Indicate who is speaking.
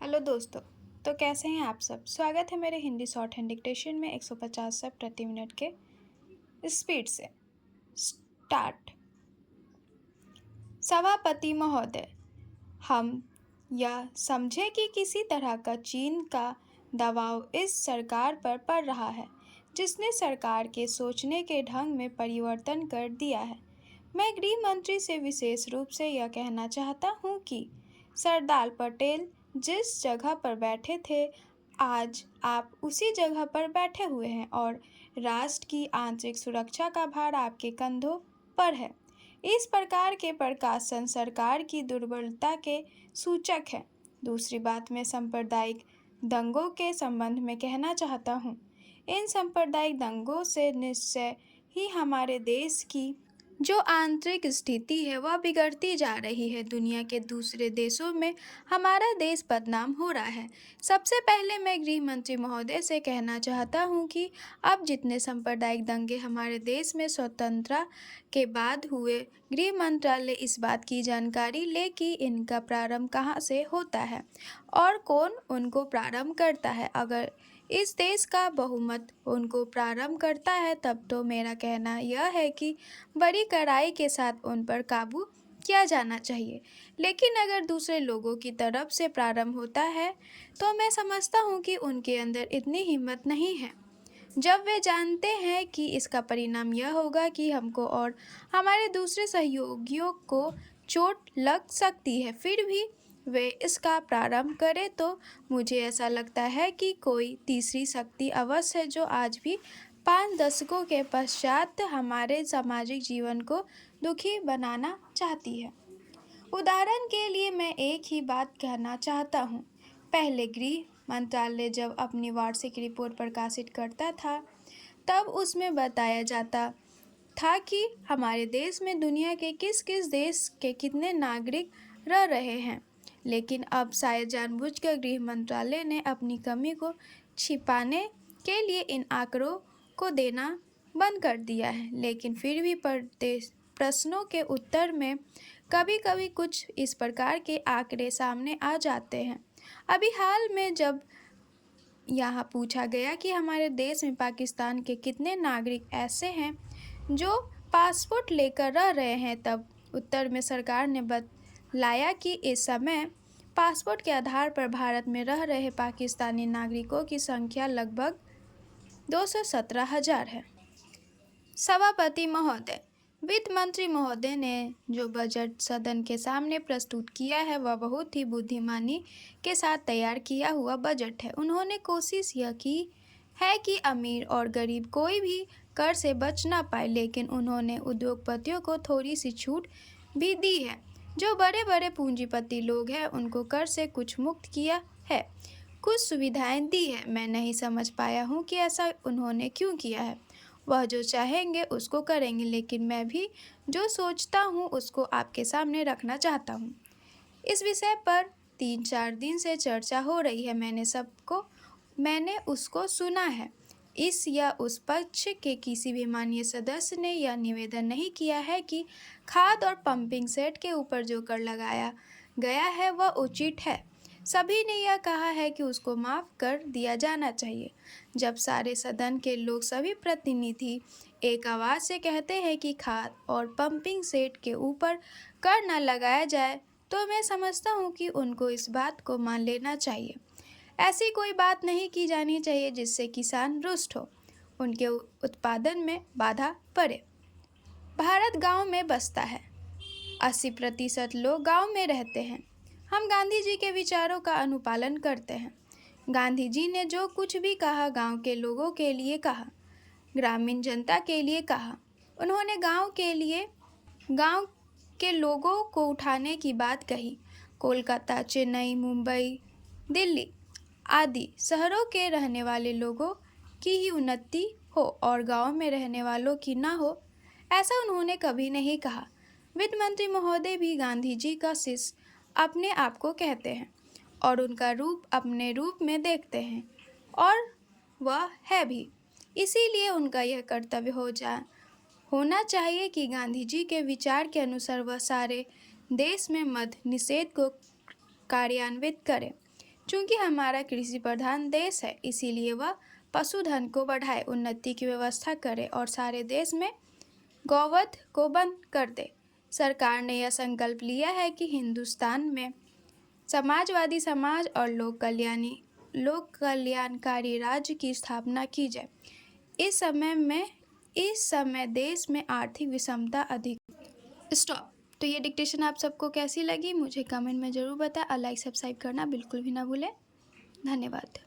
Speaker 1: Hello दोस्तों। तो कैसे हैं आप सब। स्वागत है मेरे हिंदी शॉर्ट हैंड डिक्टेशन में 150 शब्द प्रति मिनट के स्पीड से। स्टार्ट। सभापति महोदय, हम यह समझे कि किसी तरह का चीन का दबाव इस सरकार पर पड़ रहा है जिसने सरकार के सोचने के ढंग में परिवर्तन कर दिया है। मैं गृह मंत्री से विशेष रूप से यह कहना चाहता हूं कि सरदार पटेल जिस जगह पर बैठे थे, आज आप उसी जगह पर बैठे हुए हैं और राष्ट्र की आंतरिक सुरक्षा का भार आपके कंधों पर है। इस प्रकार के प्रकाशन सरकार की दुर्बलता के सूचक है। दूसरी बात मैं सांप्रदायिक दंगों के संबंध में कहना चाहता हूँ। इन सांप्रदायिक दंगों से निश्चय ही हमारे देश की जो आंतरिक स्थिति है वह बिगड़ती जा रही है। दुनिया के दूसरे देशों में हमारा देश बदनाम हो रहा है। सबसे पहले मैं गृह मंत्री महोदय से कहना चाहता हूं कि अब जितने सांप्रदायिक दंगे हमारे देश में स्वतंत्रता के बाद हुए, गृह मंत्रालय इस बात की जानकारी ले कि इनका प्रारंभ कहां से होता है और कौन उनको प्रारंभ करता है। अगर इस देश का बहुमत उनको प्रारंभ करता है तब तो मेरा कहना यह है कि बड़ी कड़ाई के साथ उन पर काबू किया जाना चाहिए। लेकिन अगर दूसरे लोगों की तरफ से प्रारंभ होता है तो मैं समझता हूँ कि उनके अंदर इतनी हिम्मत नहीं है। जब वे जानते हैं कि इसका परिणाम यह होगा कि हमको और हमारे दूसरे सहयोगियों को चोट लग सकती है, फिर भी वे इसका प्रारंभ करें, तो मुझे ऐसा लगता है कि कोई तीसरी शक्ति अवश्य है जो आज भी 5 दशकों के पश्चात हमारे सामाजिक जीवन को दुखी बनाना चाहती है। उदाहरण के लिए मैं एक ही बात कहना चाहता हूँ। पहले गृह मंत्रालय जब अपनी वार्षिक रिपोर्ट प्रकाशित करता था तब उसमें बताया जाता था कि हमारे देश में दुनिया के किस किस देश के कितने नागरिक रह रहे हैं। लेकिन अब शायद जानबूझकर गृह मंत्रालय ने अपनी कमी को छिपाने के लिए इन आंकड़ों को देना बंद कर दिया है। लेकिन फिर भी प्रश्नों के उत्तर में कभी कभी कुछ इस प्रकार के आंकड़े सामने आ जाते हैं। अभी हाल में जब यहाँ पूछा गया कि हमारे देश में पाकिस्तान के कितने नागरिक ऐसे हैं जो पासपोर्ट लेकर रह रहे हैं, तब उत्तर में सरकार ने बतलाया कि इस समय पासपोर्ट के आधार पर भारत में रह रहे पाकिस्तानी नागरिकों की संख्या लगभग 217,000 है। सभापति महोदय, वित्त मंत्री महोदय ने जो बजट सदन के सामने प्रस्तुत किया है वह बहुत ही बुद्धिमानी के साथ तैयार किया हुआ बजट है। उन्होंने कोशिश यह की है कि अमीर और गरीब कोई भी कर से बच ना पाए, लेकिन उन्होंने उद्योगपतियों को थोड़ी सी छूट भी दी है। जो बड़े बड़े पूंजीपति लोग हैं उनको कर से कुछ मुक्त किया है, कुछ सुविधाएं दी है। मैं नहीं समझ पाया हूँ कि ऐसा उन्होंने क्यों किया है। वह जो चाहेंगे उसको करेंगे, लेकिन मैं भी जो सोचता हूँ उसको आपके सामने रखना चाहता हूँ। इस विषय पर 3-4 दिन से चर्चा हो रही है। मैंने उसको सुना है। इस या उस पक्ष के किसी भी माननीय सदस्य ने यह निवेदन नहीं किया है कि खाद और पंपिंग सेट के ऊपर जो कर लगाया गया है वह उचित है। सभी ने यह कहा है कि उसको माफ़ कर दिया जाना चाहिए। जब सारे सदन के लोग, सभी प्रतिनिधि एक आवाज़ से कहते हैं कि खाद और पंपिंग सेट के ऊपर कर न लगाया जाए, तो मैं समझता हूँ कि उनको इस बात को मान लेना चाहिए। ऐसी कोई बात नहीं की जानी चाहिए जिससे किसान रुष्ट हो, उनके उत्पादन में बाधा पड़े। भारत गांव में बसता है। 80% लोग गांव में रहते हैं। हम गांधी जी के विचारों का अनुपालन करते हैं। गांधी जी ने जो कुछ भी कहा गांव के लोगों के लिए कहा, ग्रामीण जनता के लिए कहा। उन्होंने गांव के लोगों को उठाने की बात कही। कोलकाता, चेन्नई, मुंबई, दिल्ली आदि शहरों के रहने वाले लोगों की ही उन्नति हो और गांव में रहने वालों की ना हो, ऐसा उन्होंने कभी नहीं कहा। वित्त मंत्री महोदय भी गांधी जी का शिष्य अपने आप को कहते हैं और उनका रूप अपने रूप में देखते हैं, और वह है भी। इसीलिए उनका यह कर्तव्य होना चाहिए कि गांधी जी के विचार के अनुसार वह सारे देश में मद्य निषेध को कार्यान्वित करें। चूंकि हमारा कृषि प्रधान देश है, इसीलिए वह पशुधन को बढ़ाए, उन्नति की व्यवस्था करे और सारे देश में गौवध को बंद कर दे। सरकार ने यह संकल्प लिया है कि हिंदुस्तान में समाजवादी समाज और लोक कल्याणकारी राज्य की स्थापना की जाए। इस समय देश में आर्थिक विषमता अधिक। स्टॉप। तो ये डिक्टेशन आप सबको कैसी लगी मुझे कमेंट में ज़रूर बताएं और लाइक सब्सक्राइब करना बिल्कुल भी ना भूलें। धन्यवाद।